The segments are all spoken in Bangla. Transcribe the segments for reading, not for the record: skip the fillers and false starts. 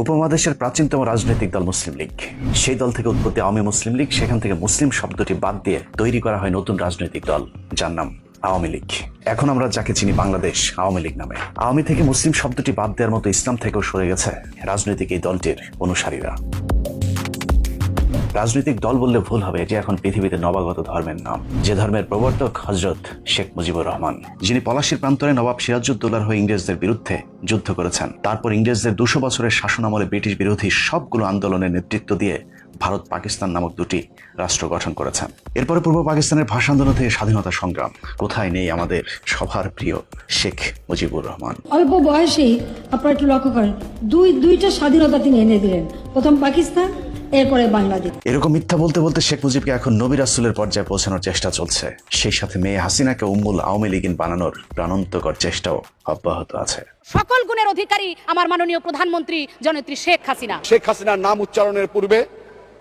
উপমহাদেশের প্রাচীনতম রাজনৈতিক দল মুসলিম লীগ, সেই দল থেকে উৎপত্তি আওয়ামী মুসলিম লীগ। সেখান থেকে মুসলিম শব্দটি বাদ দিয়ে তৈরি করা হয় নতুন রাজনৈতিক দল, যার নাম আওয়ামী লীগ। এখন আমরা যাকে চিনি বাংলাদেশ আওয়ামী লীগ নামে। আওয়ামী থেকে মুসলিম শব্দটি বাদ দেওয়ার মতো ইসলাম থেকেও সরে গেছে রাজনৈতিক এই দলটির অনুসারীরা। রাজনৈতিক দল বললে ভুল হবে, এটি এখন পৃথিবীতে নবাগত ধর্মের নাম, যে ধর্মের প্রবর্তক হযরত শেখ মুজিবুর রহমান, যিনি পলাশীর প্রান্তরে নবাব সিরাজউদ্দৌলার হয়ে ইংরেজদের বিরুদ্ধে যুদ্ধ করেছেন। তারপর ইংরেজদের 200 বছরের শাসন আমলে ব্রিটিশ বিরোধী সবগুলো আন্দোলনের নেতৃত্ব দিয়ে ভারত পাকিস্তান নামক দুটি রাষ্ট্র গঠন করেছেন। এরপরে পূর্ব পাকিস্তানের ভাষা আন্দোলন থেকে স্বাধীনতা সংগ্রাম, কোথায় নেই আমাদের সবার প্রিয় শেখ মুজিবুর রহমান। অল্প বয়সেই আপনারা একটু লক্ষ্য করেন, দুইটা স্বাধীনতা তিনি এনে দিলেন, প্রথম পাকিস্তান, এরপরে বাংলাদেশ। এরকম মিথ্যা বলতে বলতে শেখ মুজিবকে এখন নবী রাসূলের পর্যায়ে পৌঁছানোর চেষ্টা চলছে। সেই সাথে মেয়ে হাসিনাকে উম্মুল আওয়ামী লীগিন বানানোর প্রাণান্তকর চেষ্টাও অব্যাহত আছে। সকল গুণের অধিকারী আমার মাননীয় প্রধানমন্ত্রী জননেত্রী শেখ হাসিনা। শেখ হাসিনার নাম উচ্চারণের পূর্বে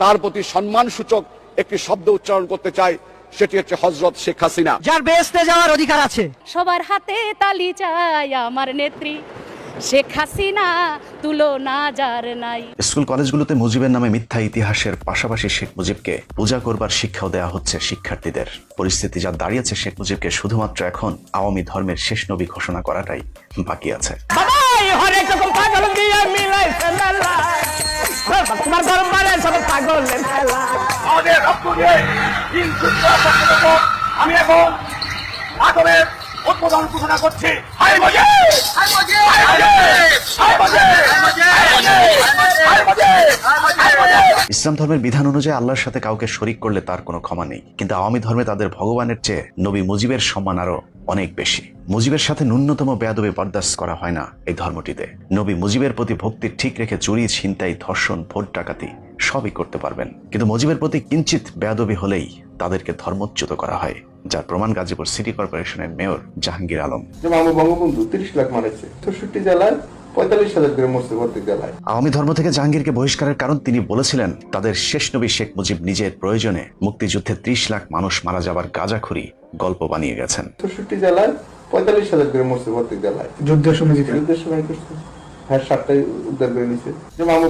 তার প্রতি সম্মান সূচক একটি শব্দ উচ্চারণ করতে চাই, সেটি হচ্ছে হযরত শেখ হাসিনা, যার বেহেশতে যাওয়ার অধিকার আছে। সবার হাতে তালি চাই আমার নেত্রী শেখ হাসিনা, তুলনা যার নাই। স্কুল কলেজগুলোতে মুজিবের নামে মিথ্যা ইতিহাসের পাশাপাশি শেখ মুজিবকে পূজা করবার শিক্ষাও দেওয়া হচ্ছে শিক্ষার্থীদের। পরিস্থিতি যা দাঁড়িয়েছে, শেখ মুজিবকে শুধুমাত্র এখন আওয়ামী ধর্মের শেষ নবী ঘোষণা করাটাই বাকি আছে। আমি এখন আগমের উদ্বোধন ঘোষণা করছি। ইসলাম ধর্মের বিধান অনুযায়ী আল্লাহর সাথে কাউকে শরীক করলে তার কোনো ক্ষমা নেই, কিন্তু আওয়ামী ধর্মে তাদের ভগবানের চেয়ে নবী মুজিবের সম্মান আরো অনেক বেশি। মুজিবের সাথে ন্যূনতম বেয়াদবি বরদাস্ত করা হয় না এই ধর্মটিতে। নবী মুজিবের প্রতি ভক্তি ঠিক রেখে চুরি, ছিনতাই, ধর্ষণ, ভোট ডাকাতি সবই করতে পারবেন, কিন্তু মুজিবের প্রতি কিঞ্চিত বেয়াদবি হলেই তাদেরকে ধর্মচ্যুত করা হয়, যার প্রমাণ গাজীপুর সিটি কর্পোরেশনের মেয়র জাহাঙ্গীর আলম। বঙ্গবন্ধু 30 লাখ মারেছে 64 জেলায়, 45,000 করে মরছে প্রত্যেক জেলায়। আওয়ামী ধর্ম থেকে জাহাঙ্গীরকে বহিষ্কারের কারণ তিনি বলেছিলেন, তাদের শেষ নবী শেখ মুজিব নিজের প্রয়োজনে মুক্তিযুদ্ধে 30 লাখ মানুষ মারা যাবার গাঁজাখুরি গল্প বানিয়ে গেছেন। 64 জেলায় 45,000 করে মরছে প্রত্যেক জেলায়। যুদ্ধের সময় করছে, হ্যাঁ, 7টাই উদ্ধার করে নিছে।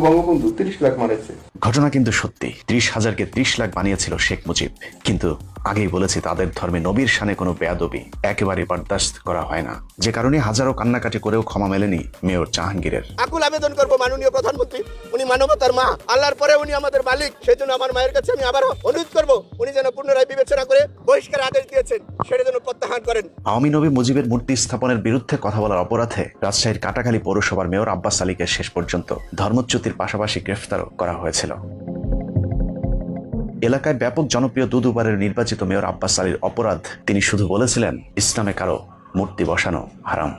বঙ্গবন্ধু 30 লাখ মারেছে। ঘটনা কিন্তু সত্যি, 30,000কে 30 লাখ বানিয়েছিল শেখ মুজিব। কিন্তু আগেই বলেছি, তাদের ধর্মে নবীর শানে কোনো বেয়াদবি একেবারে বরদাস্ত করা হয় না, যে কারণে হাজারো কান্নাকাটি করেও ক্ষমা মেলেনি মেয়র জাহাঙ্গীরের। আকুল আবেদন করব মাননীয় প্রধানমন্ত্রী, উনি মানবতার মা, আল্লাহর পরে উনি আমাদের মালিক, সেজন্য আমার মায়ের কাছে আমি আবারও অনুরোধ করব, উনি যেন পুনরায় বিবেচনা করে বহিষ্কার আদেশ দিয়েছেন সেটা যেন প্রত্যাহার করেন। আওয়ামী নবী মুজিবের মূর্তি স্থাপনের বিরুদ্ধে কথা বলার অপরাধে রাজশাহীর কাটাখালী পৌরসভার মেয়র আব্বাস আলীকে শেষ পর্যন্ত ধর্মচ্যুতির পাশাপাশি গ্রেফতারও করা হয়েছিল। এলাকায় ব্যাপক জনপ্রিয় দুবারের নির্বাচিত মেয়র আব্বাস আলীর অপরাধ, তিনি শুধু বলেছিলেন ইসলামে কারো মূর্তি বসানো হারাম।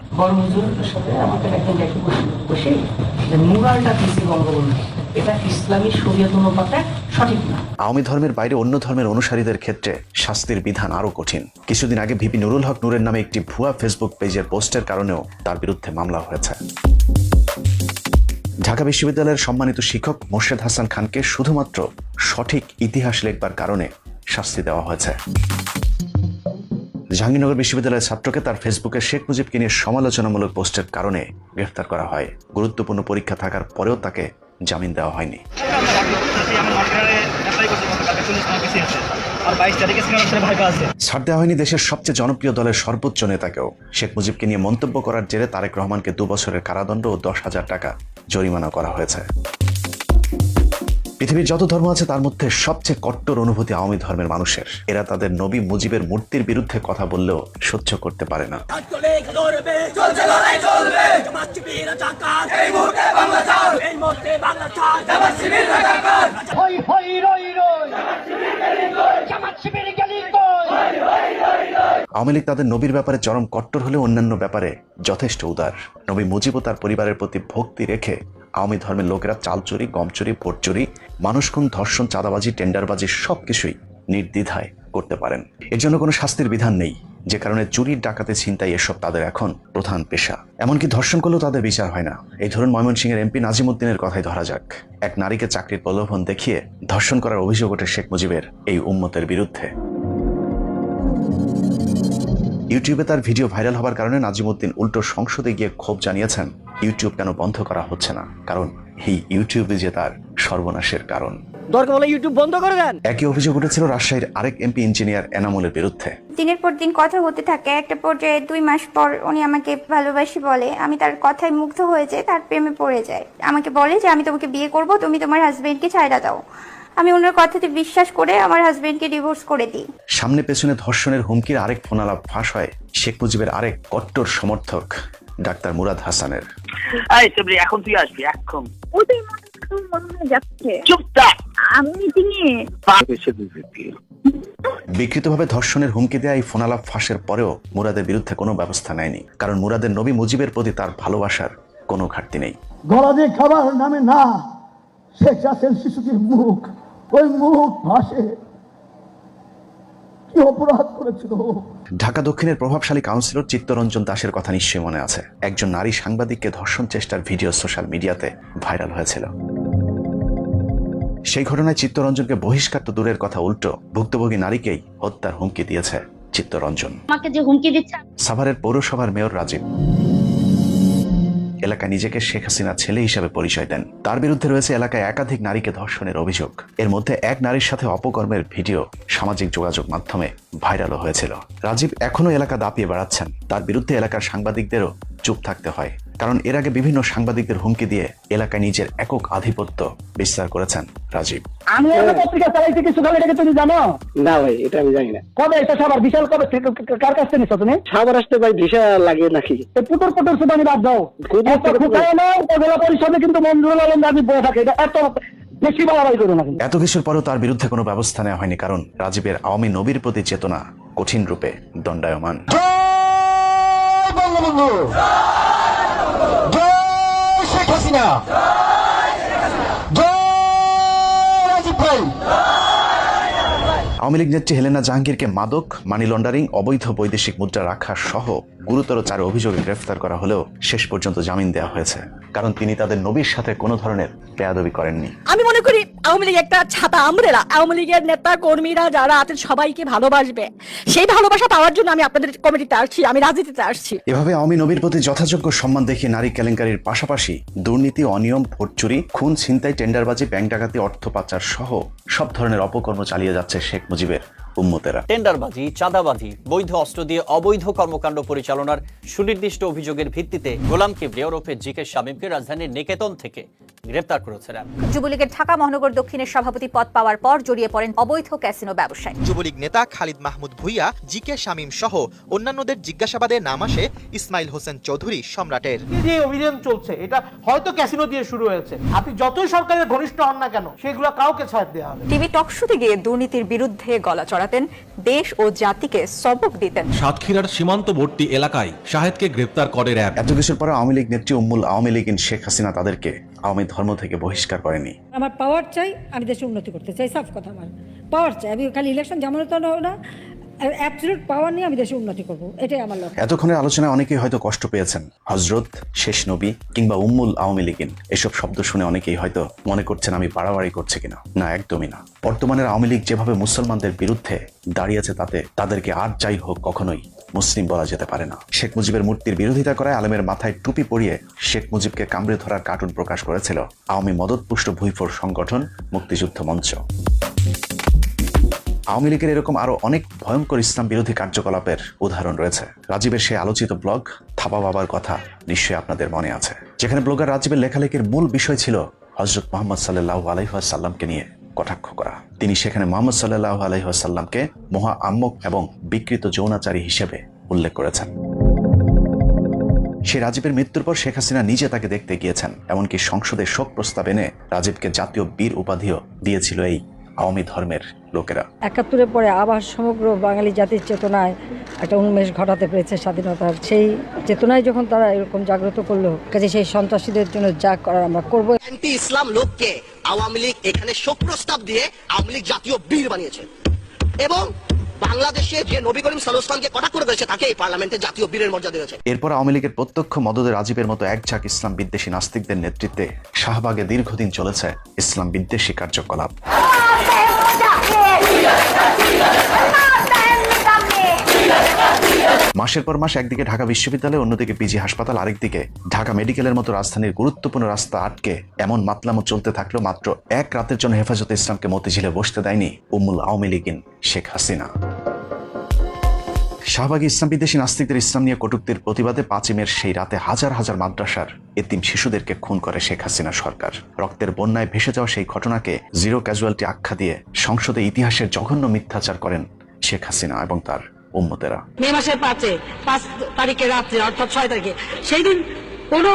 আওয়ামী ধর্মের বাইরে অন্য ধর্মের অনুসারীদের ক্ষেত্রে শাস্তির বিধান আরো কঠিন। কিছুদিন আগে ভিপি নুরুল হক নূরের নামে একটি ভুয়া ফেসবুক পেজের পোস্টের কারণেও তার বিরুদ্ধে মামলা হয়েছে। ঢাকা বিশ্ববিদ্যালয়ের সম্মানিত শিক্ষক মোর্শেদ হাসান খানকে শুধুমাত্র সঠিক ইতিহাস লেখবার কারণে শাস্তি দেওয়া হয়েছে। জাহাঙ্গীরনগর বিশ্ববিদ্যালয়ের ছাত্রকে তার ফেসবুকে শেখ মুজিবকে নিয়ে সমালোচনামূলক পোস্টের কারণে গ্রেফতার করা হয়। গুরুত্বপূর্ণ পরীক্ষা থাকার পরেও তাকে জামিন দেওয়া হয়নি। ছাড় দেওয়া হয়নি দেশের সবচেয়ে জনপ্রিয় দলের সর্বোচ্চ নেতাকেও। শেখ মুজিবকে নিয়ে মন্তব্য করার জেরে তারেক রহমানকে 2 বছরের কারাদণ্ড ও 10,000 টাকা জরিমানা করা হয়েছে। পৃথিবীর যত ধর্ম আছে তার মধ্যে সবচেয়ে কট্টর অনুভূতি আওয়ামী ধর্মের মানুষের। এরা তাদের নবী মুজিবের মূর্তির বিরুদ্ধে কথা বললেও সহ্য করতে পারে না। আওয়ামী লীগ তাদের নবীর ব্যাপারে চরম কট্টর হলেও অন্যান্য ব্যাপারে যথেষ্ট উদার। নবী মুজিব ও তার পরিবারের প্রতি ভক্তি রেখে আওয়ামী ধর্মের লোকেরা চাল চুরি, গম চুরি, ভোট চুরি, মানুষ খুন, ধর্ষণ, চাঁদাবাজি, টেন্ডারবাজি সবকিছুই নির্দ্বিধায় করতে পারেন। এর জন্য কোনো শাস্তির বিধান নেই, যে কারণে চুরি, ডাকাতি, ছিনতাই এসব তাদের এখন প্রধান পেশা। এমনকি ধর্ষণ করলেও তাদের বিচার হয় না। এই ধরুন ময়মনসিংহের এমপি নাজিমউদ্দিনের কথাই ধরা যাক। এক নারীকে চাকরির প্রলোভন দেখিয়ে ধর্ষণ করার অভিযোগ ওঠে শেখ মুজিবের এই উম্মতের বিরুদ্ধে। ইউটিউবে তার ভিডিও ভাইরাল হবার কারণে নাজিমউদ্দিন উল্টো সংসদে গিয়ে ক্ষোভ জানিয়েছেন, ইউটিউব কেন বন্ধ করা হচ্ছে না, কারণ এই ইউটিউবে যে তার সর্বনাশের কারণ। দরকার হলে ইউটিউব বন্ধ করে দেন। একই অভিযোগ উঠেছিল রাজশাহীর আরেক এমপি ইঞ্জিনিয়ার এনামুলের বিরুদ্ধে। দিনের পর দিন কথা হতে থাকে, একটা পর্যায়ে 2 মাস পর উনি আমাকে ভালোবাসি বলে, আমি তার কথায় মুগ্ধ হয়ে যাই, তার প্রেমে পড়ে যাই। আমাকে বলে যে আমি তোমাকে বিয়ে করব, তুমি তোমার হাজবেন্ডকে ছাইড়া দাও। আমি ওনার কথাতে বিশ্বাস করে আমার হাজবেন্ডকে ডিভোর্স করে দিই। সামনে পেছনে ধর্ষণের হুমকির আরেক ফোনালাপ ফাঁস হয় শেখ মুজিবের আরেক কট্টর সমর্থক ডাক্তার মুরাদ হাসানের। এখন তুই আসবি এখন। ওদের মনে হয় যাচ্ছে। চুপ থাক। আমি মিটিংয়ে বিকৃতভাবে ধর্ষণের হুমকি দেয়া এই ফোনালাপ ফাঁসের পরেও মুরাদের বিরুদ্ধে কোনো ব্যবস্থা নেয়নি, কারণ মুরাদের নবী মুজিবের প্রতি তার ভালোবাসার কোনো ঘাটতি নেই। গলা দিয়ে খাবার নামে না, শেখ রাসেল শিশুটির মুখ, ওই মুখ ভাসে। কি অপরাধ করেছিল? ঢাকা দক্ষিণের প্রভাবশালী কাউন্সিলর চিত্তরঞ্জন দাসের কথা নিশ্চয়ই মনে আছে। একজন নারী সাংবাদিককে ধর্ষণ চেষ্টার ভিডিও সোশ্যাল মিডিয়াতে ভাইরাল হয়েছিল। সেই ঘটনায় চিত্তরঞ্জনকে বহিষ্কার তো দূরের কথা, উল্টো ভুক্তভোগী নারীকেই হত্যার হুমকি দিয়েছে চিত্তরঞ্জন। আমাকে যে হুমকি দিচ্ছে। সাভারের পৌরসভার মেয়র রাজীব এলাকায় নিজেকে শেখ হাসিনার ছেলে হিসেবে পরিচয় দেন। তার বিরুদ্ধে রয়েছে এলাকায় একাধিক নারীকে ধর্ষণের অভিযোগ। এর মধ্যে এক নারীর সাথে অপকর্মের ভিডিও সামাজিক যোগাযোগ মাধ্যমে ভাইরালও হয়েছিল। রাজীব এখনো এলাকা দাপিয়ে বেড়াচ্ছেন। তার বিরুদ্ধে এলাকার সাংবাদিকদেরও চুপ থাকতে হয়, কারণ এর আগে বিভিন্ন সাংবাদিকদের হুমকি দিয়ে এলাকায় নিজের একক আধিপত্য বিস্তার করেছেন রাজীব। আমি একটা পত্রিকা চালাইছি কিছু কাল, এটাকে তুমি জানো? না ভাই, এটা আমি জানি না। কবে এটা সাবার বিশাল কবে কার কাছ থেকে নিছো তুমি? সাবার আসতে ভাই ভিসা লাগে নাকি? পুতুর পুতুর সুদানি বাদ দাও। উপজেলা পরিষদে কিন্তু মঞ্জুরুল আলম রাজীব বয়ে থাকে, এটা এত বেশি বাড়াবাড়ি করো না। এত কিছুর পরেও তার বিরুদ্ধে কোনো ব্যবস্থা নেওয়া হয়নি, কারণ রাজীবের আওয়ামী নবীর প্রতি চেতনা কঠিন রূপে দণ্ডায়মান। শেখ হাসিনা, আওয়ামী লীগ নেত্রী হেলেনা জাহাঙ্গীরকে মাদক, মানি লন্ডারিং, অবৈধ বৈদেশিক মুদ্রা রাখা সহ গুরুতর 4 অভিযোগে গ্রেফতার করা হলেও শেষ পর্যন্ত জামিন দেওয়া হয়েছে, কারণ তিনি তাদের নবীর সাথে কোনো ধরনের বেয়াদবি করেননি। আমি মনে করি আওয়ামী লীগ একটা ছাতা আমরেলা। আওয়ামী লীগের নেতা কর্মীরা যারা আছেন সবাইকে ভালোবাসবে, সেই ভালোবাসা পাওয়ার জন্য আমি আপনাদের কমিটিতে আসছি, আমি রাজনীতিতে আসছি। এভাবে আওয়ামী নবীর প্রতি যথাযোগ্য সম্মান দেখিয়ে নারী কেলেঙ্কারির পাশাপাশি দুর্নীতি, অনিয়ম, ভোট চুরি, খুন, ছিনতাই, টেন্ডারবাজি, ব্যাংক ডাকাতি, অর্থ পাচার সহ সব ধরনের অপকর্ম চালিয়ে যাচ্ছে শেখ মুজিবের উম্মতেরা। টেন্ডারবাজি, চাঁদাবাজি, বৈধ অস্ত্র দিয়ে অবৈধ কর্মকাণ্ড পরিচালনার সুনির্দিষ্ট অভিযোগের ভিত্তিতে গোলাম কিবরিয়া ওরফে জিকে শামীমকে রাজধানীর নিকেতন থেকে গ্রেফতার করেছে র্যাব। যুবলীগের ঢাকা মহানগর দক্ষিণের সভাপতি পদ পাওয়ার পর জড়িয়ে পড়েন অবৈধ ক্যাসিনো ব্যবসায়। যুবলীগ নেতা খালিদ মাহমুদ ভুইয়া, জিকে শামীম সহ অন্যান্যদের জিজ্ঞাসাবাদে নাম আসে ইসমাইল হোসেন চৌধুরী সম্রাটের। যে অভিযান চলছে এটা হয়তো ক্যাসিনো দিয়ে শুরু হয়েছে। আপনি যতই সরকারের ঘনিষ্ঠ হন না কেন, সেগুলো কাউকে ছাড় দেওয়া হবে। টিভি টকশোতে গিয়ে দুর্নীতির বিরুদ্ধে গলা চড়াতেন, দেশ ও জাতিকে সবক দিতেন। সাতক্ষীরার সীমান্তবর্তী এলাকায় শাহেদকে গ্রেফতার করে র্যাব। এত কিছুর পরে আওয়ামী লীগ নেত্রী উম্মুল আওয়ামী লীগ শেখ হাসিনা তাদেরকে আওয়ামী ধর্ম থেকে বহিষ্কার করেনি। আমার পাওয়ার চাই, আমি দেশের উন্নতি করতে চাই, সাফ কথা। আমার পাওয়ার চাই, আমি খালি ইলেকশন যেমন তো না, অ্যাবসলিউট পাওয়ার নিয়ে আমি দেশের উন্নতি করব, এটাই আমার লক্ষ্য। এতক্ষণের আলোচনায় অনেকেই হয়তো কষ্ট পেয়েছেন। হযরত, শেষ নবী কিংবা উম্মুল আওয়ামী লীগিন এসব শব্দ শুনে অনেকেই হয়তো মনে করছেন আমি বাড়াবাড়ি করছি কিনা। না, একদমই না। বর্তমানের আওয়ামী লীগ যেভাবে মুসলমানদের বিরুদ্ধে দাঁড়িয়েছে, তাতে তাদেরকে আর যাই হোক কখনোই মুসলিম বলা যেতে পারে না। শেখ মুজিবের মূর্তির বিরোধিতা করায় আলেমের মাথায় টুপি পরিয়ে শেখ মুজিবকে কামড়ে ধরার কার্টুন প্রকাশ করেছিল আওয়ামী মদতপুষ্ট ভুইফোর সংগঠন মুক্তিযুদ্ধ মঞ্চ। আওয়ামী লীগের এরকম আরো অনেক ভয়ঙ্কর ইসলাম বিরোধী কার্যকলাপের উদাহরণ রয়েছে। রাজীবের সেই আলোচিত ব্লগ থাবা বাবার কথা নিশ্চয়ই আপনাদের মনে আছে, যেখানে ব্লগার রাজীবের লেখালেখির মূল বিষয় ছিল হযরত মুহাম্মদ সাল্লাল্লাহু আলাইহি ওয়াসাল্লামকে নিয়ে কটাক্ষ করা। তিনি সেখানে মুহাম্মদ সাল্লাল্লাহু আলাইহি ওয়াসাল্লামকে মহা আম্মক এবং বিকৃত যৌনাচারী হিসেবে উল্লেখ করেছেন। সেই রাজীবের মৃত্যুর পর শেখ হাসিনা নিজে তাকে দেখতে গিয়েছেন, এমনকি সংসদে শোক প্রস্তাব এনে রাজীবকে জাতীয় বীর উপাধিও দিয়েছিল এই আওয়ামী ধর্মের লোকেরা। 71-এর পরে আবার সমগ্র বাঙালি জাতির চেতনায় একটা উন্মেষ ঘটাতে পেরেছে স্বাধীনতার। সেই চেতনায় যখন তারা এরকম জাগ্রত করলো, কাজে সেই সন্ত্রাসীদের জন্য যা করার আমরা করবো। অ্যান্টি ইসলাম লোককে আওয়ামী লীগ এখানে শোক প্রস্তাব দিয়ে আওয়ামী লীগ জাতীয় বীর বানিয়েছে, এবং বাংলাদেশে যে নবী করিম সাল্লাল্লাহু আলাইহি ওয়াসাল্লামকে কটাক্ষ করেছে তাকে এই পার্লামেন্টে জাতীয় বীরের মর্যাদা দিয়েছে। এরপর আওয়ামী লীগের প্রত্যক্ষ মদদে রাজীবের মতো একঝাঁক ইসলাম বিদ্বেষী নাস্তিকদের নেতৃত্বে শাহবাগে দীর্ঘদিন চলেছে ইসলাম বিদ্বেষী কার্যকলাপ। মাসের পর মাস একদিকে ঢাকা বিশ্ববিদ্যালয়, অন্যদিকে পিজি হাসপাতাল, আরেকদিকে ঢাকা মেডিকেলের মতো রাজধানীর গুরুত্বপূর্ণ রাস্তা আটকে এমন মাতলামো চলতে থাকলো মাত্র এক রাতের জন্য হেফাজতে ইসলামকে মতিঝিলে বসতে দেয়নি উম্মুল আওয়ামী লীগিন শেখ হাসিনা। শাহবাগী ইসলাম বিদ্বেষী নাস্তিকদের ইসলাম নিয়ে কটূক্তির প্রতিবাদে 5 মের সেই রাতে হাজার হাজার মাদ্রাসার এতিম শিশুদেরকে খুন করে শেখ হাসিনা সরকার। রক্তের বন্যায় ভেসে যাওয়া সেই ঘটনাকে জিরো ক্যাজুয়ালিটি আখ্যা দিয়ে সংসদে ইতিহাসের জঘন্য মিথ্যাচার করেন শেখ হাসিনা এবং তার উম্মতেরা। মে মাসের 5 তারিখে রাত্রে, অর্থাৎ 6 তারিখে, সেই দিন কোনো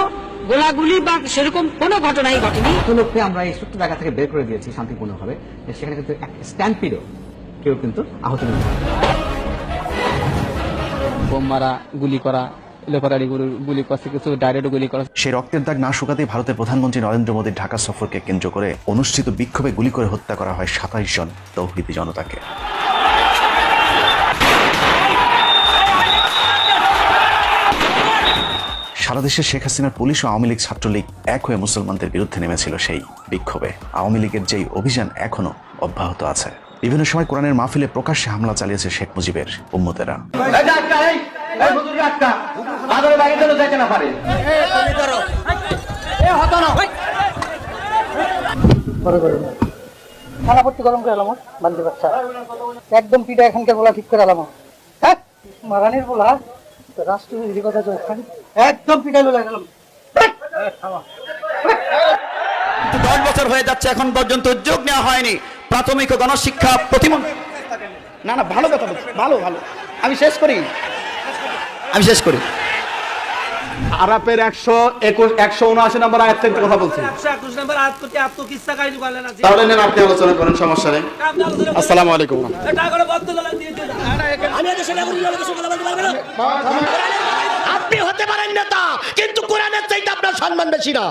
গোলাগুলি বা সেরকম কোনো ঘটনাই ঘটেনি। লোককে আমরা এই ছোট্ট জায়গা থেকে বের করে দিয়েছি শান্তিপূর্ণভাবে। সেখানে কিন্তু স্ট্যাম্পিডও কেউ কিন্তু আহত নেই। বোম মারা, গুলি করা, গুলি করছে, কিছু ডাইরেক্ট গুলি করা। সেই রক্তের দাগ না শুকাতেই ভারতের প্রধানমন্ত্রী নরেন্দ্র মোদীর ঢাকা সফরকে কেন্দ্র করে অনুষ্ঠিত বিক্ষোভে গুলি করে হত্যা করা হয় 27 জন তৌহিদি জনতাকে। সারা দেশে শেখ হাসিনার পুলিশ ও আওয়ামী লীগ ছাত্রলীগ এক হয়ে মুসলমানদের বিরুদ্ধে নেমেছিল সেই বিক্ষোভে। আওয়ামী লীগের যেই অভিযান এখনো অব্যাহত আছে। বিভিন্ন সময় কোরআনের মাহফিলে প্রকাশ্যে হামলা চালিয়েছে শেখ মুজিবের উম্মতেরা। গরম করে এলাম বান্ধব বাচ্চা একদম পিঠা এখানকার বলা ঠিক করে এলাম। হ্যাঁ মারানির বলা রাষ্ট্রবিরোধী কথা একদম পিঠাই বলে গেলাম। 10 বছর হয়ে যাচ্ছে, এখন পর্যন্ত উদ্যোগ নেওয়া হয়নি প্রাথমিক ও গণশিক্ষা প্রতিমন্ত্রী। না ভালো কথা বলছি, ভালো আমি শেষ করি। আরাপের 179 নম্বর আয়াত থেকে কথা বলছি। 121 নম্বর আয়াত করতে এত কিচ্ছা কাহিনী বলেন না। তাহলে নেন আপনি আলোচনা করেন, সমস্যা নেই। আসসালামু আলাইকুম। এটা করে বদ্ধ দলাল দিয়ে দিন। আমি দেশে নাগরিক হলে কিছু কথা বলতে পারবেন না। আপনি হতে পারেন নেতা, কিন্তু কোরআনের চাইতে আপনার সম্মান বেশি না।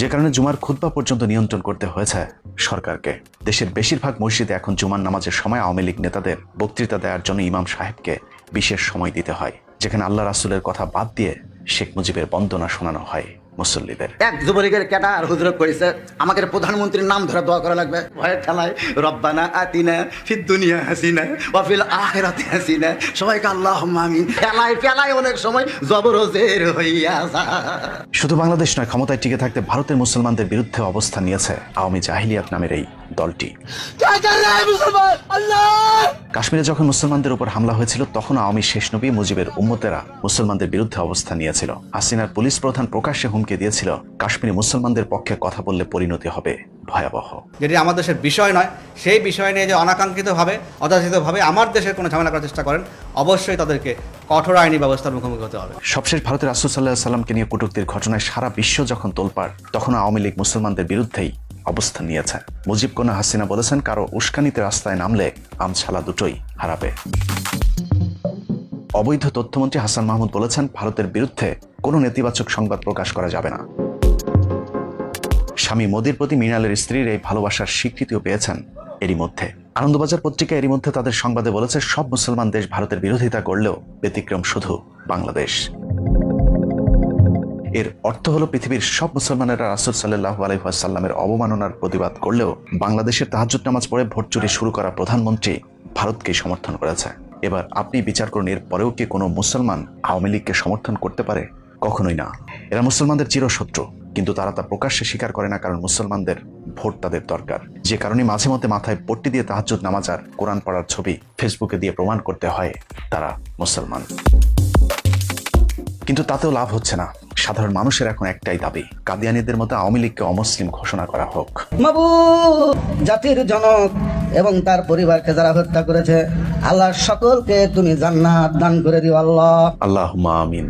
যে কারণে জুমার খুতবা পর্যন্ত নিয়ন্ত্রণ করতে হয়েছে সরকারকে। দেশের বেশিরভাগ মসজিদে এখন জুমার নামাজের সময় আওয়ামী লীগ নেতাদের বক্তৃতা দেওয়ার জন্য ইমাম সাহেবকে বিশেষ সময় দিতে হয়, যেখানে আল্লাহ রাসূলের কথা বাদ দিয়ে শেখ মুজিবের বন্দনা শোনানো হয় মুসল্লিদের। এক যুবলীগের ক্যাডা আর হুজুর করেছে আমাদের প্রধানমন্ত্রীর নাম ধরে দোয়া করা লাগবে। ভয়ের ঠেলায় রব্বানা আতিনা ফিদ দুনিয়া হাসিনা ওয়া ফিল আখিরাতি হাসিনা, সবাইকে আল্লাহুম্মা আমিন। ফেলায় অনেক সময় জবরজের হইয়া যায়। শুধু বাংলাদেশ নয়, ক্ষমতায় টিকে থাকতে ভারতের মুসলমানদের বিরুদ্ধে অবস্থান নিয়েছে আওয়ামী জাহিলিয়াত নামের এই দলটি। কাশ্মীরে যখন মুসলমানদের উপর হামলা হয়েছিল তখন আওয়ামী শেষ নবী মুজিবের উম্মতেরা মুসলমানদের বিরুদ্ধে অবস্থান নিয়েছিল। হাসিনার পুলিশ প্রধান প্রকাশ্যে হুমকি দিয়েছিল কাশ্মীরি মুসলমানদের পক্ষে কথা বললে পরিণতি হবে ভয়াবহ। যেটি আমার দেশের বিষয় নয়, সেই বিষয় নিয়ে যে অনাকাঙ্ক্ষিতভাবে অযাচিতভাবে আমার দেশের কোনো ঝামেলা করার চেষ্টা করেন, অবশ্যই তাদেরকে কঠোর আইনি ব্যবস্থার মুখোমুখি হতে হবে। সবশেষ ভারতের রাসূল সাল্লাল্লাহু আলাইহি সাল্লামকে নিয়ে কটূক্তির ঘটনায় সারা বিশ্ব যখন তোলপাড়, তখন আওয়ামী লীগ মুসলমানদের বিরুদ্ধেই অবস্থান নিয়েছে। মুজিব কন্যা হাসিনা বলেছেন, কারো উস্কানিতে রাস্তায় নামলে আমছালা দুটোই হারাবে। অবৈধ তথ্যমন্ত্রী হাসান মাহমুদ বলেছেন, ভারতের বিরুদ্ধে কোনো নেতিবাচক সংবাদ প্রকাশ করা যাবে না। স্বামী মোদীর প্রতি মৃণালের স্ত্রীর এই ভালোবাসার স্বীকৃতিও পেয়েছেন এরই মধ্যে। আনন্দবাজার পত্রিকা এরই মধ্যে তাদের সংবাদে বলেছে, সব মুসলমান দেশ ভারতের বিরোধিতা করলেও ব্যতিক্রম শুধু বাংলাদেশ। এর অর্থ হলো পৃথিবীর সব মুসলমানেরা রাসূল সাল্লাল্লাহু আলাইহি ওয়াসাল্লামের অবমাননার প্রতিবাদ করলেও বাংলাদেশের তাহাজ্জুদ নামাজ পড়ে ভোট চুরি শুরু করা প্রধানমন্ত্রী ভারতকে সমর্থন করেছে। এবার আপনি বিচার করুন, এর পরেও কি কোনো মুসলমান আওয়ামী লীগকে সমর্থন করতে পারে? কখনোই না। এরা মুসলমানদের চিরশত্রু, কিন্তু তারা তা প্রকাশ্যে স্বীকার করে না, কারণ মুসলমানদের ভোট তাদের দরকার। যে কারণে মাঝে মধ্যে মাথায় পট্টি দিয়ে তাহাজ্জুদ নামাজ আর কোরআন পড়ার ছবি ফেসবুকে দিয়ে প্রমাণ করতে হয় তারা মুসলমান। কিন্তু তাতেও লাভ হচ্ছে না। সাধারণ মানুষের এখন একটাই দাবি, কাদিয়ানীদের মতো আওয়ামী লীগকে অমুসলিম ঘোষণা করা হোক। মাবুদ, জাতির জনক এবং তার পরিবারকে যারা হত্যা করেছে, আল্লাহ সকলকে তুমি জান্নাত দান করে দিও। আল্লাহ আল্লাহুম্মা আমিন।